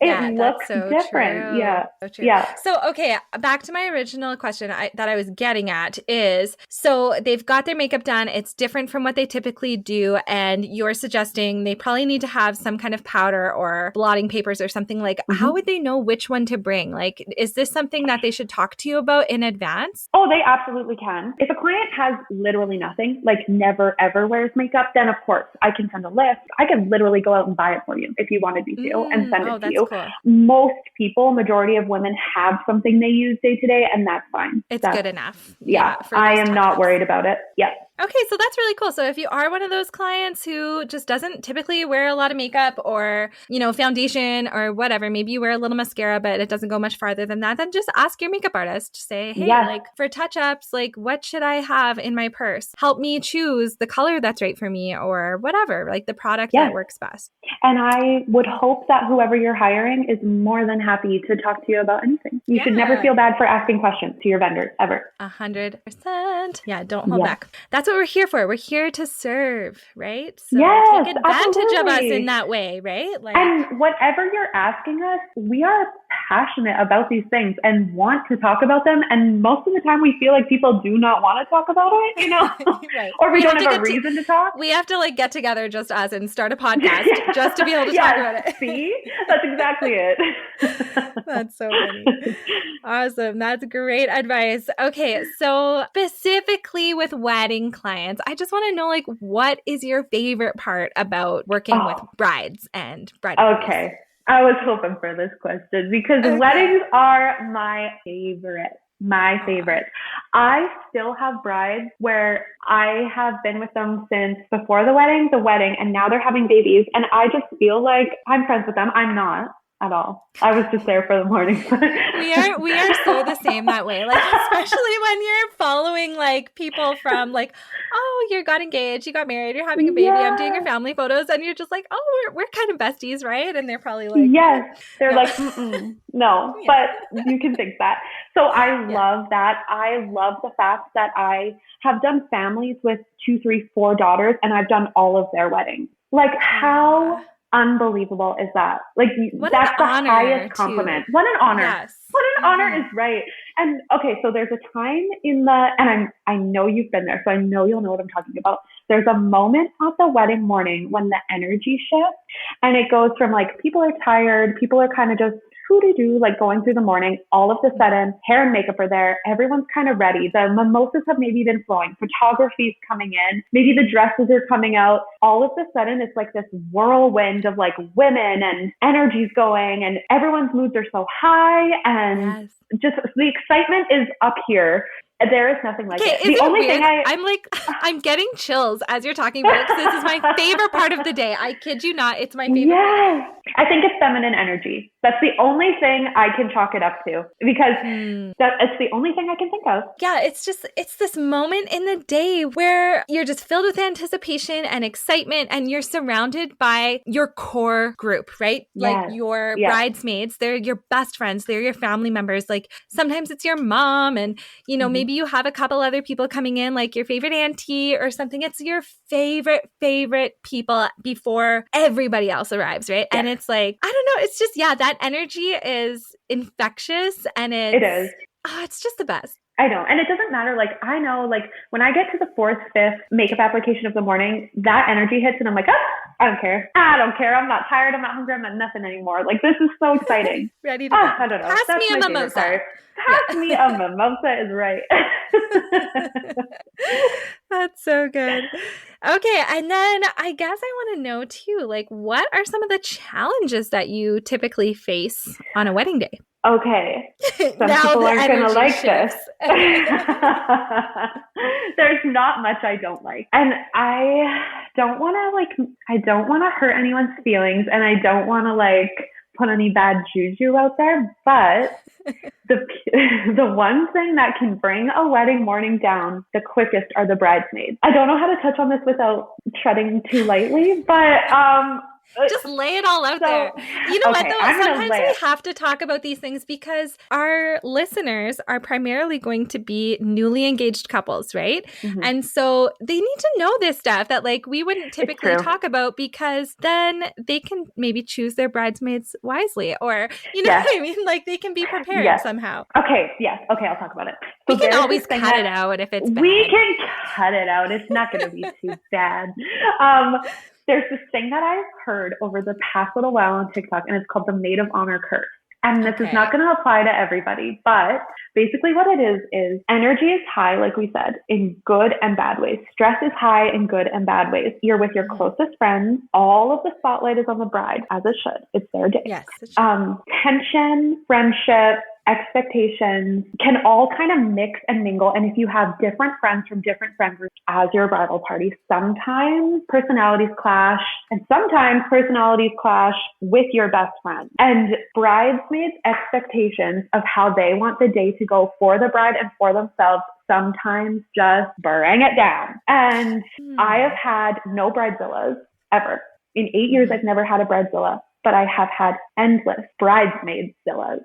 It looks so different. True. Yeah. So true. Yeah. So, okay, back to my original question that I was getting at is, so they've got their makeup done. It's different from what they typically do. And you're suggesting they probably need to have some kind of powder or blotting papers or something. Like, how would they know which one to bring? Like, is this something that they should talk to you about in advance? Oh, they absolutely can. If a client has literally nothing, like never ever wears makeup, then of course I can send a list. I can literally go out and buy it for you if you wanted me to and send it to you. Cool. Most people, majority of women have something they use day to day, and that's fine. That's good enough. Yeah, I am not worried about it. Yeah. Okay, so that's really cool. So if you are one of those clients who just doesn't typically wear a lot of makeup or, foundation or whatever, maybe you wear a little mascara, but it doesn't go much farther than that, then just ask your makeup artist. Say, hey, like for touch-ups, like what should I have in my purse? Help me choose the color that's right for me or whatever, like the product that works best. And I would hope that whoever you're hiring is more than happy to talk to you about anything. You should never feel bad for asking questions to your vendors, ever. 100%. Yeah, don't hold back. That's what we're here for. We're here to serve, right? So yes, take advantage absolutely. of us in that way, right? Like, and whatever you're asking us, we are passionate about these things and want to talk about them. And most of the time we feel like people do not want to talk about it, right. Or we don't have a reason to talk. We have to get together just us and start a podcast just to be able to talk about it. See? That's exactly it. That's so funny. Awesome. That's great advice. Okay. So specifically with wedding clients, I just want to know, what is your favorite part about working with brides and bridal? Okay. I was hoping for this question because weddings are my favorite. My favorite. I still have brides where I have been with them since before the wedding, and now they're having babies. And I just feel like I'm friends with them. I'm not at all. I was just there for the morning. we are so the same that way. Especially when you're following people from oh, you got engaged, you got married, you're having a baby, I'm doing your family photos, and you're just oh, we're kind of besties, right? And they're probably yes. They're no, but you can think that. So I love that. I love the fact that I have done families with 2, 3, 4 daughters, and I've done all of their weddings. How unbelievable is that? That's the highest compliment. What an honor. Yes. What an honor is right. And okay, so there's a time and I know you've been there, so I know you'll know what I'm talking about. There's a moment at the wedding morning when the energy shifts and it goes from people are tired, people are kind of just going through the morning. All of a sudden, hair and makeup are there. Everyone's kind of ready. The mimosas have maybe been flowing. Photography's coming in. Maybe the dresses are coming out. All of a sudden, it's this whirlwind of women and energy's going and everyone's moods are so high and just the excitement is up here. There is nothing like it. The only thing I'm getting chills as you're talking about it because this is my favorite part of the day. I kid you not. It's my favorite. Yes. I think it's feminine energy. That's the only thing I can chalk it up to because it's the only thing I can think of. Yeah, it's this moment in the day where you're just filled with anticipation and excitement and you're surrounded by your core group, right? Yes. Your bridesmaids, they're your best friends, they're your family members. Sometimes it's your mom and, maybe you have a couple other people coming in, your favorite auntie or something. It's your favorite people before everybody else arrives, right? Yeah. And it's I don't know, it's just, that energy is infectious and it is. Oh, it's just the best. I know. And it doesn't matter. I know, when I get to the 4th, 5th makeup application of the morning, that energy hits and I'm I don't care. I don't care. I'm not tired. I'm not hungry. I'm not nothing anymore. This is so exciting. Ready to go. I don't know. Pass me a mimosa. Pass me a mimosa is right. That's so good. Okay. And then I guess I want to know too, what are some of the challenges that you typically face on a wedding day? Okay. Some people aren't going to like this. There's not much I don't like. And I don't want to hurt anyone's feelings and I don't want to put any bad juju out there, but the one thing that can bring a wedding morning down the quickest are the bridesmaids. I don't know how to touch on this without treading too lightly, but just lay it all out there. You know what, though? Sometimes we have to talk about these things because our listeners are primarily going to be newly engaged couples, right? Mm-hmm. And so they need to know this stuff that like we wouldn't typically talk about, because then they can maybe choose their bridesmaids wisely, or you know what I mean? Like they can be prepared somehow. Okay, yes. Okay, I'll talk about it. So we can always cut it out if it's bad. We can cut it out. It's not going to be too bad. There's this thing that I've heard over the past little while on TikTok, and it's called the maid of honor curse. And this is not going to apply to everybody, but basically what it is energy is high, like we said, in good and bad ways. Stress is high in good and bad ways. You're with your closest friends. All of the spotlight is on the bride, as it should. It's their day. Yes, it should. Tension, friendship, expectations can all kind of mix and mingle. And if you have different friends from different friend groups as your bridal party, sometimes personalities clash, and sometimes personalities clash with your best friend. And bridesmaids' expectations of how they want the day to go for the bride and for themselves sometimes just bring it down. And I have had no bridezillas ever. In 8 years, I've never had a bridezilla, but I have had endless bridesmaidzillas.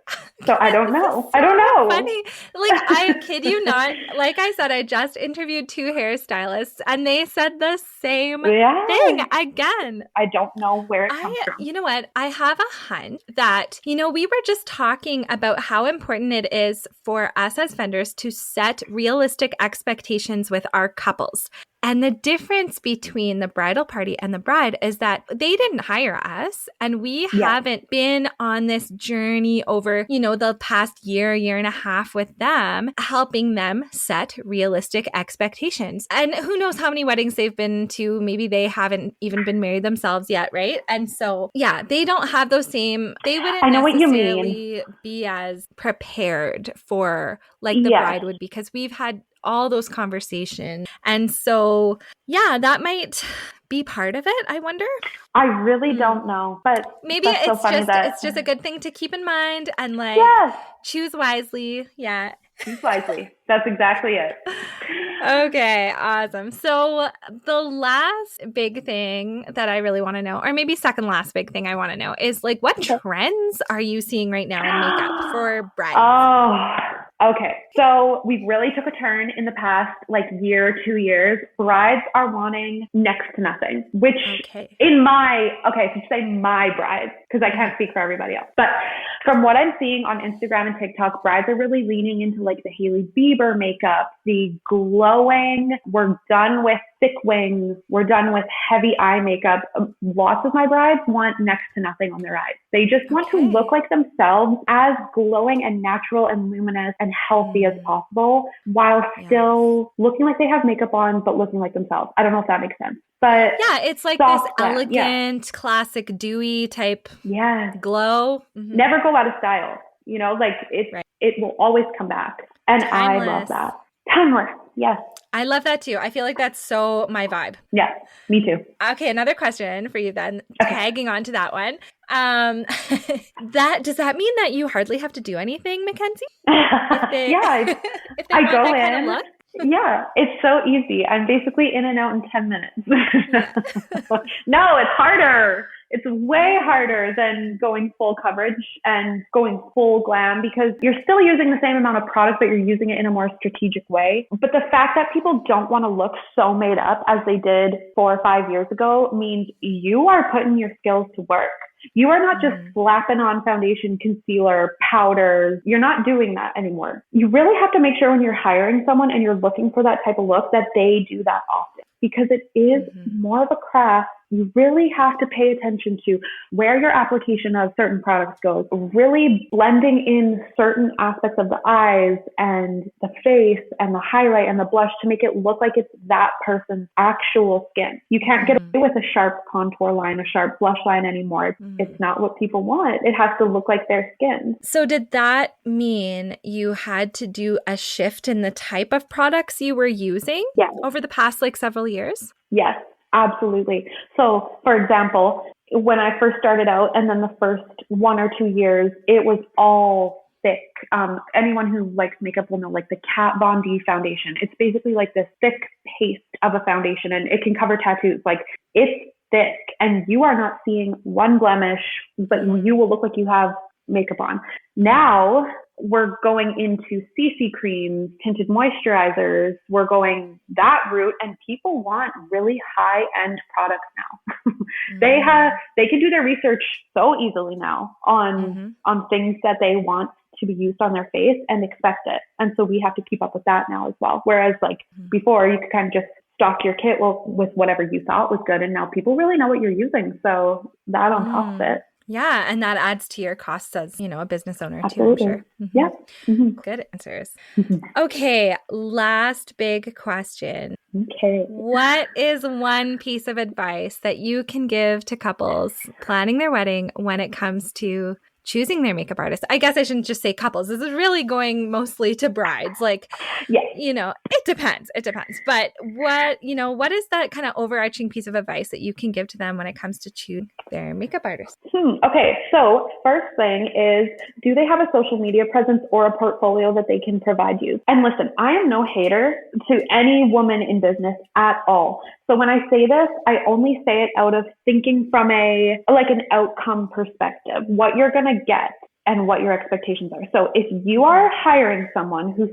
So I don't know. I don't know. Funny. Like, I kid you not. Like I said, I just interviewed 2 hairstylists and they said the same thing again. I don't know where it comes from. You know what? I have a hunch that, we were just talking about how important it is for us as vendors to set realistic expectations with our couples. And the difference between the bridal party and the bride is that they didn't hire us, and we haven't been on this journey over, the past year and a half with them, helping them set realistic expectations. And who knows how many weddings they've been to. Maybe they haven't even been married themselves yet, right? And so, they don't have those same, they wouldn't necessarily be as prepared for like the bride would, because we've had all those conversations. And so, that might be part of it, I wonder. I really don't know, but maybe it's just a good thing to keep in mind and choose wisely. Yeah. Choose wisely. That's exactly it. Okay, awesome. So the last big thing that I really want to know, or maybe second last big thing I want to know, is like, what trends are you seeing right now in makeup for brides? Okay. So we've really took a turn in the past year, 2 years. Brides are wanting next to nothing, which to say my brides, because I can't speak for everybody else. But from what I'm seeing on Instagram and TikTok, brides are really leaning into the Hailey Bieber makeup, the glowing, we're done with thick wings, we're done with heavy eye makeup. Lots of my brides want next to nothing on their eyes. They just want to look like themselves, as glowing and natural and luminous and healthy as possible, while still looking like they have makeup on, but looking like themselves. I don't know if that makes sense. But it's like this elegant, classic, dewy type glow. Mm-hmm. Never go out of style. It will always come back. And timeless. I love that. Timeless. Yes. I love that too. I feel like that's so my vibe. Yeah, me too. Okay, another question for you then, tagging on to that one. Does that mean that you hardly have to do anything, McKenzy? I go in. Kind of look? Yeah, it's so easy. I'm basically in and out in 10 minutes. No, it's harder. It's way harder than going full coverage and going full glam, because you're still using the same amount of product, but you're using it in a more strategic way. But the fact that people don't want to look so made up as they did 4 or 5 years ago means you are putting your skills to work. You are not just slapping on foundation, concealer, powders. You're not doing that anymore. You really have to make sure when you're hiring someone and you're looking for that type of look that they do that often, because it is more of a craft. You really have to pay attention to where your application of certain products goes, really blending in certain aspects of the eyes and the face and the highlight and the blush to make it look like it's that person's actual skin. You can't get away with a sharp contour line, a sharp blush line anymore. It's not what people want. It has to look like their skin. So did that mean you had to do a shift in the type of products you were using over the past several years? Yes. Absolutely. So, for example, when I first started out, and then the first 1 or 2 years, it was all thick. Anyone who likes makeup will know, like the Kat Von D foundation. It's basically like this thick paste of a foundation, and it can cover tattoos. Like, it's thick, and you are not seeing one blemish, but you will look like you have makeup on. Now we're going into CC creams, tinted moisturizers. We're going that route, and people want really high-end products now. They can do their research so easily now on things that they want to be used on their face and expect it. And so we have to keep up with that now as well. Whereas like before, you could kind of just stock your kit with whatever you thought was good. And now people really know what you're using. So that on top of it. Yeah. And that adds to your costs as, a business owner Absolutely. too, I'm sure. Yeah. Good answers. Okay. Last big question. Okay. What is one piece of advice that you can give to couples planning their wedding when it comes to choosing their makeup artist? I guess I shouldn't just say couples. This is really going mostly to brides. Like, it depends. It depends. But what is that kind of overarching piece of advice that you can give to them when it comes to choosing their makeup artist? Okay. So first thing is, do they have a social media presence or a portfolio that they can provide you? And listen, I am no hater to any woman in business at all. So when I say this, I only say it out of thinking from an outcome perspective, what you're going to get and what your expectations are. So if you are hiring someone who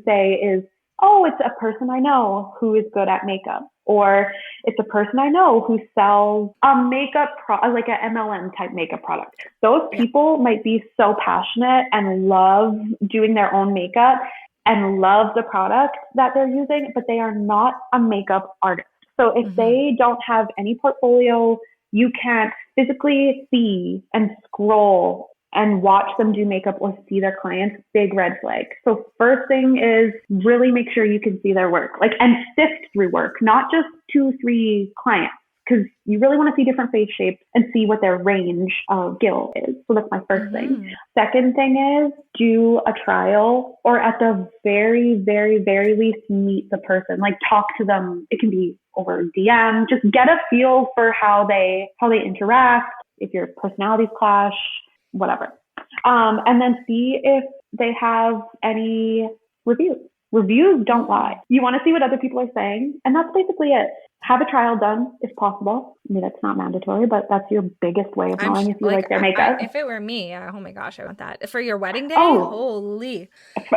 it's a person I know who is good at makeup, or it's a person I know who sells a makeup like an MLM type makeup product. Those people might be so passionate and love doing their own makeup and love the product that they're using, but they are not a makeup artist. So if they don't have any portfolio, you can't physically see and scroll and watch them do makeup or see their clients, big red flag. So first thing is really make sure you can see their work, and sift through work, not just 2-3 clients, because you really want to see different face shapes and see what their range of skill is. So that's my first thing. Second thing is do a trial, or at the very, very, very least, meet the person, talk to them. It can be over DM, just get a feel for how they interact, if your personalities clash, whatever. And then see if they have any reviews. Reviews don't lie. You want to see what other people are saying, and that's basically it. Have a trial done if possible. I mean, that's not mandatory, but that's your biggest way of knowing if you like their makeup. If it were me, oh my gosh, I want that. For your wedding day? Holy.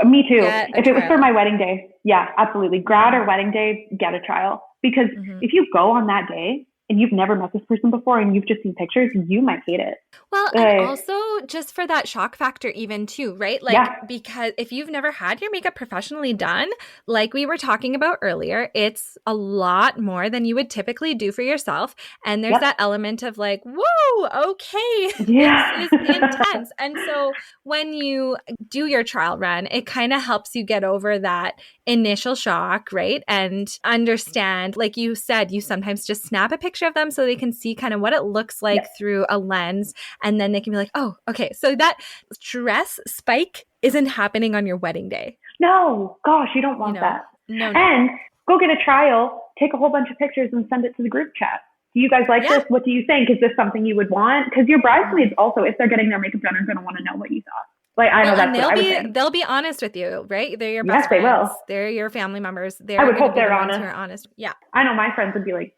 Me too. If it was for my wedding day, yeah, absolutely. Grad or wedding day, get a trial. Because if you go on that day and you've never met this person before and you've just seen pictures, you might hate it. Well, and also just for that shock factor even too, right? Because if you've never had your makeup professionally done, like we were talking about earlier, it's a lot more than you would typically do for yourself. And there's that element of whoa, okay, this is intense. And so when you do your trial run, it kind of helps you get over that initial shock, right? And understand, like you said, you sometimes just snap a picture of them so they can see kind of what it looks like through a lens. And then they can be like, oh, okay. So that stress spike isn't happening on your wedding day. No, gosh, you don't want that. No. And go get a trial, take a whole bunch of pictures and send it to the group chat. Do you guys like this? What do you think? Is this something you would want? Because your bridesmaids also, if they're getting their makeup done, are going to want to know what you thought. I know that's what I would think. They'll be honest with you, right? They're your best friends. Yes, they will. They're your family members. I would hope they're honest. Honest. Yeah. I know my friends would be like,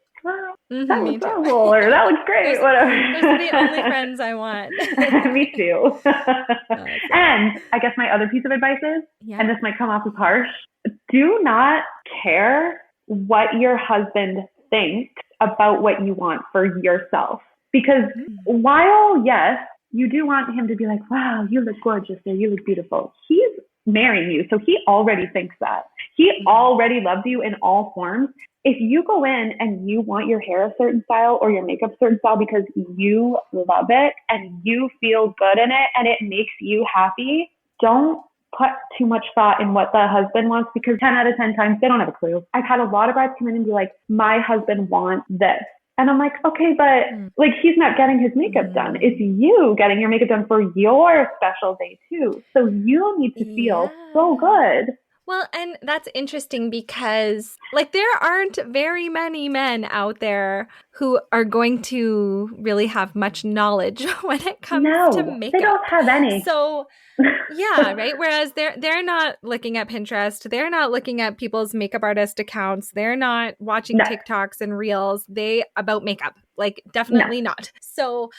that looks so cool, or that looks great, whatever. Those are the only friends I want. Me too. And I guess my other piece of advice is, and this might come off as harsh, do not care what your husband thinks about what you want for yourself. Because while, yes, you do want him to be like, wow, you look gorgeous or you look beautiful, he's marrying you. So he already thinks that. He already loves you in all forms. If you go in and you want your hair a certain style or your makeup a certain style because you love it and you feel good in it and it makes you happy, don't put too much thought in what the husband wants, because 10 out of 10 times they don't have a clue. I've had a lot of brides come in and be like, my husband wants this. And I'm like, okay, but he's not getting his makeup done. It's you getting your makeup done for your special day too. So you need to feel so good. Well, and that's interesting because like there aren't very many men out there who are going to really have much knowledge when it comes to No, makeup. they don't have any. So yeah, right. Whereas they're not looking at Pinterest, they're not looking at people's makeup artist accounts, they're not watching No. TikToks and reels. They about makeup, like definitely No. not. So,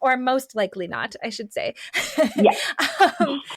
or most likely not, I should say. Yeah.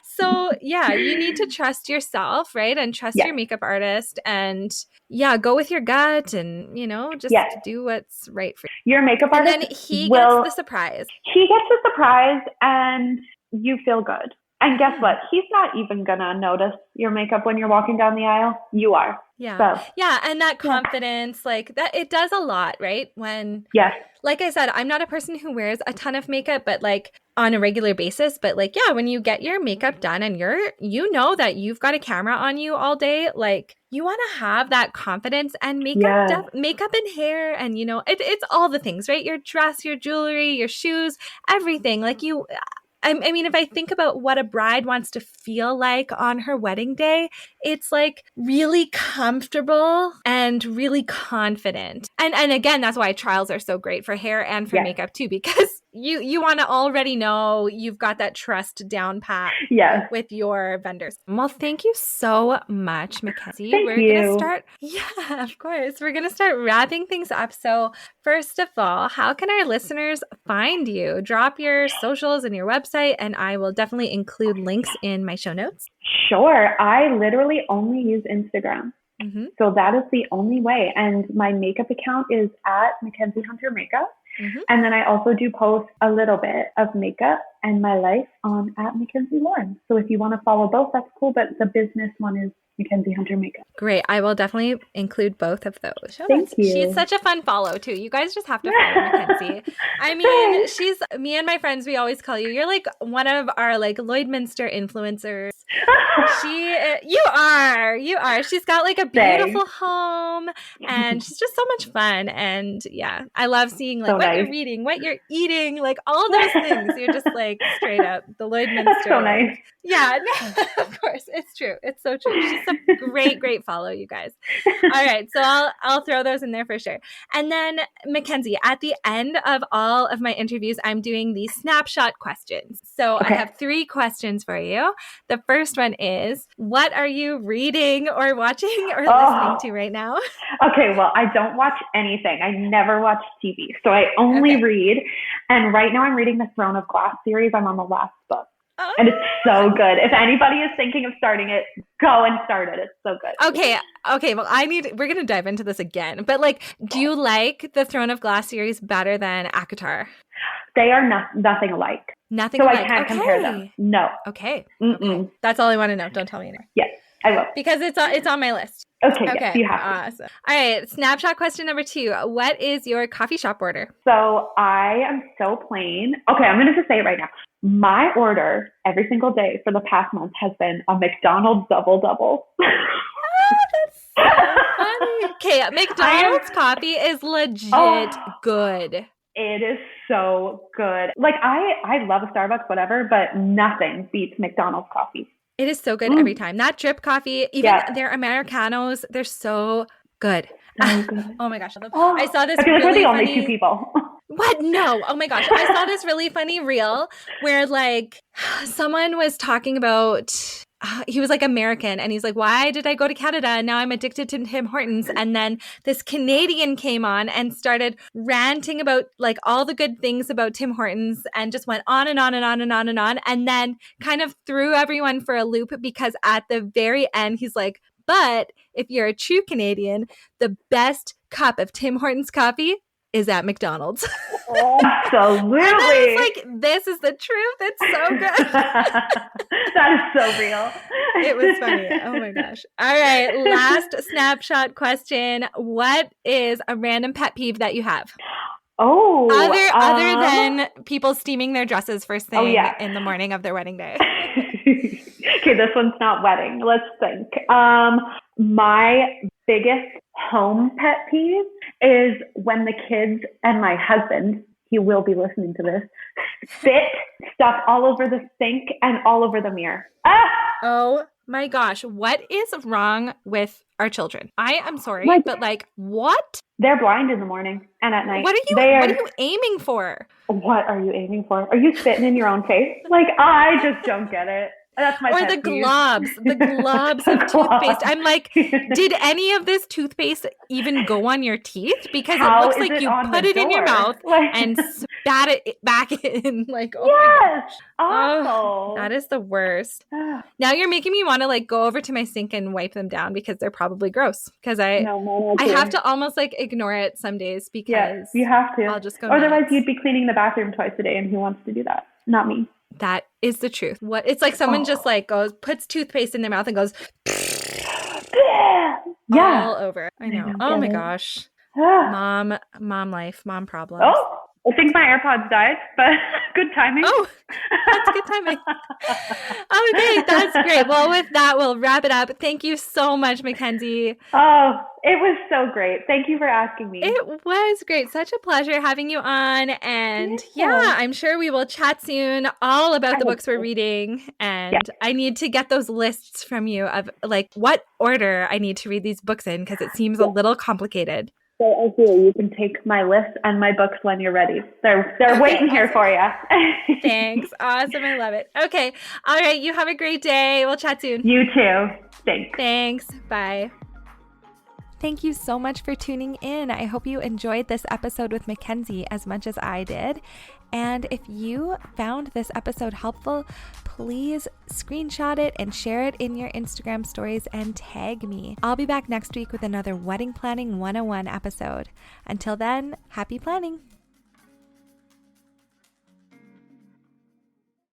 So yeah, you need to trust yourself, right, and trust Yeah. your makeup artist, and yeah, go with your gut, and just do what's right for you. Your makeup artist, and then he gets the surprise. He gets the surprise, and you feel good. And guess what? He's not even gonna notice your makeup when you're walking down the aisle. You are. Yeah. So, yeah. And that confidence, like that, it does a lot, right? When, yes. Like I said, I'm not a person who wears a ton of makeup, but like on a regular basis. But like, yeah, when you get your makeup done and you know that you've got a camera on you all day, like you want to have that confidence, and makeup and hair, and it's all the things, right? Your dress, your jewelry, your shoes, everything. Like I mean, if I think about what a bride wants to feel like on her wedding day, it's like really comfortable and really confident. And again, that's why trials are so great for hair and for makeup too, because you want to already know you've got that trust down pat with your vendors. Well, thank you so much, McKenzy. We're going to start. Yeah, of course. We're going to start wrapping things up. So first of all, how can our listeners find you? Drop your socials and your website, and I will definitely include links in my show notes. Sure. I literally only use Instagram. Mm-hmm. So that is the only way. And my makeup account is at McKenzy Hunter Makeup. Mm-hmm. And then I also do post a little bit of makeup and my life on at McKenzy Lauren. So if you want to follow both, that's cool. But the business one is McKenzy Hunter Makeup. Great. I will definitely include both of those. Thank you. She's such a fun follow too. You guys just have to follow McKenzy. I mean, me and my friends, we always call you. You're like one of our like Lloydminster influencers. You are. She's got like a beautiful home, and she's just so much fun. And yeah, I love seeing like what you're reading, what you're eating, like all those things. You're just like straight up the Lloydminster. That's so nice. Yeah, no, of course. It's true. It's so true. She's a great follow, you guys. All right. So I'll throw those in there for sure. And then McKenzy, at the end of all of my interviews, I'm doing these snapshot questions. So I have 3 questions for you. The first one is, what are you reading or watching or listening to right now? Okay. Well, I don't watch anything. I never watch TV. So I only read. And right now I'm reading the Throne of Glass series. I'm on the last book. Oh. And it's so good. If anybody is thinking of starting it, go and start it. It's so good. Okay. Well, we're going to dive into this again. But like, do you like the Throne of Glass series better than ACOTAR? They are nothing alike. Nothing alike. So I can't compare them. No. Okay. That's all I want to know. Don't tell me anymore. Yes, I will. Because it's on my list. Okay. Yes, you have to. Awesome. All right. Snapshot question number 2. What is your coffee shop order? So I am so plain. Okay, I'm going to just say it right now. My order every single day for the past month has been a McDonald's double. That's so funny. Okay, McDonald's coffee is legit good. It is so good. Like I love a Starbucks, whatever, but nothing beats McDonald's coffee. It is so good every time. That drip coffee, even their Americanos, they're so good. So good. Oh my gosh. I saw this. I feel like we're the only funny... 2 people. What? No. Oh my gosh. I saw this really funny reel where like someone was talking about, he was like American, and he's like, why did I go to Canada and now I'm addicted to Tim Hortons? And then this Canadian came on and started ranting about like all the good things about Tim Hortons, and just went on and on and on and on and on, and then kind of threw everyone for a loop, because at the very end he's like, but if you're a true Canadian, the best cup of Tim Hortons coffee is at McDonald's. Absolutely. And I was like, this is the truth. It's so good. That is so real. It was funny. Oh my gosh. All right. Last snapshot question. What is a random pet peeve that you have? Oh. Other than people steaming their dresses first thing in the morning of their wedding day. Okay, this one's not wedding. Let's think. My biggest home pet peeve is when the kids and my husband, he will be listening to this, spit stuff all over the sink and all over the mirror. Oh My gosh, what is wrong with our children? I am sorry, but like, what? They're blind in the morning and at night. What are you aiming for? What are you aiming for? Are you spitting in your own face? Like, I just don't get it. That's my Or the globs of toothpaste. I'm like, did any of this toothpaste even go on your teeth? Because it looks like you put it in your mouth and spat it back in. Like, oh my gosh. Awful. Oh, that is the worst. Now you're making me want to like go over to my sink and wipe them down because they're probably gross. Because I have to almost like ignore it some days because you have to. I'll just go Otherwise nuts. You'd be cleaning the bathroom twice a day, and who wants to do that? Not me. That is the truth. It's like someone just like puts toothpaste in their mouth and goes all over. I know. Oh my gosh. Mom life, mom problems. Oh, I think my AirPods died, but good timing. Oh, that's good timing. Okay, that's great. Well, with that, we'll wrap it up. Thank you so much, McKenzy. Oh, it was so great. Thank you for asking me. It was great. Such a pleasure having you on. And yeah, I'm sure we will chat soon all about the books we're reading. And I need to get those lists from you of like what order I need to read these books in because it seems a little complicated. So I feel you can take my list and my books when you're ready. They're waiting here for you. Thanks. Awesome. I love it. Okay. All right. You have a great day. We'll chat soon. You too. Thanks. Thanks. Bye. Thank you so much for tuning in. I hope you enjoyed this episode with McKenzy as much as I did. And if you found this episode helpful, please screenshot it and share it in your Instagram stories and tag me. I'll be back next week with another Wedding Planning 101 episode. Until then, happy planning.